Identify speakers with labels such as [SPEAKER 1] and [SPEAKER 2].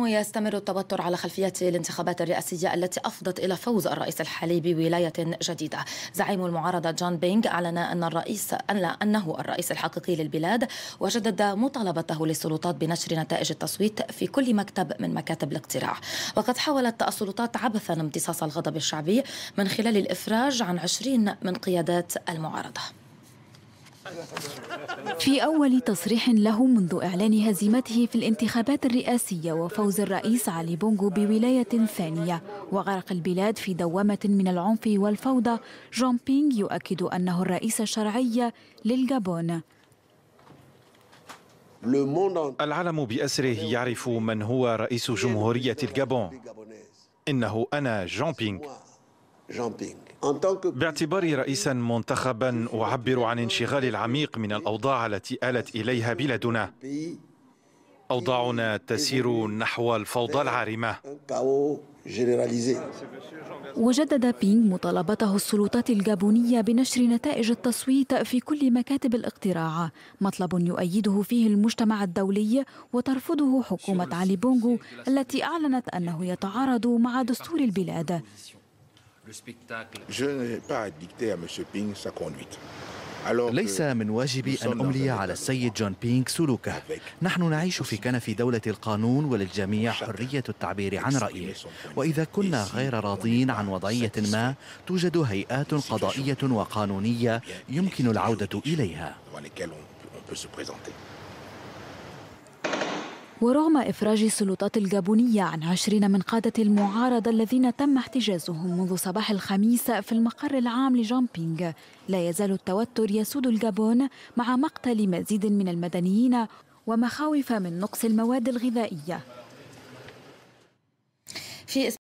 [SPEAKER 1] الجابون يستمر التوتر على خلفية الانتخابات الرئاسية التي أفضت إلى فوز الرئيس الحالي بولاية جديدة. زعيم المعارضة جون بينغ أعلن أنه الرئيس الحقيقي للبلاد، وجدد مطالبته للسلطات بنشر نتائج التصويت في كل مكتب من مكاتب الاقتراع. وقد حاولت السلطات عبثا امتصاص الغضب الشعبي من خلال الإفراج عن 20 من قيادات المعارضة.
[SPEAKER 2] في أول تصريح له منذ إعلان هزيمته في الانتخابات الرئاسية وفوز الرئيس علي بونغو بولاية ثانية وغرق البلاد في دوامة من العنف والفوضى، جون بينغ يؤكد أنه الرئيس الشرعي للجابون.
[SPEAKER 3] العالم بأسره يعرف من هو رئيس جمهورية الجابون. إنه أنا جون بينغ. باعتباري رئيسا منتخبا أعبر عن انشغالي العميق من الأوضاع التي آلت إليها بلادنا. أوضاعنا تسير نحو الفوضى العارمة.
[SPEAKER 2] وجدد بينغ مطالبته السلطات الجابونية بنشر نتائج التصويت في كل مكاتب الاقتراع، مطلب يؤيده فيه المجتمع الدولي وترفضه حكومة علي بونغو التي أعلنت أنه يتعارض مع دستور البلاد.
[SPEAKER 4] ليس من واجبي أن أملي على السيد جون بينغ سلوكه. نحن نعيش في كنف دولة القانون، وللجميع حرية التعبير عن رأيه، وإذا كنا غير راضين عن وضعية ما توجد هيئات قضائية وقانونية يمكن العودة إليها.
[SPEAKER 2] ورغم إفراج السلطات الجابونية عن 20 من قادة المعارضة الذين تم احتجازهم منذ صباح الخميس في المقر العام لجون بينغ، لا يزال التوتر يسود الجابون مع مقتل مزيد من المدنيين ومخاوف من نقص المواد الغذائية.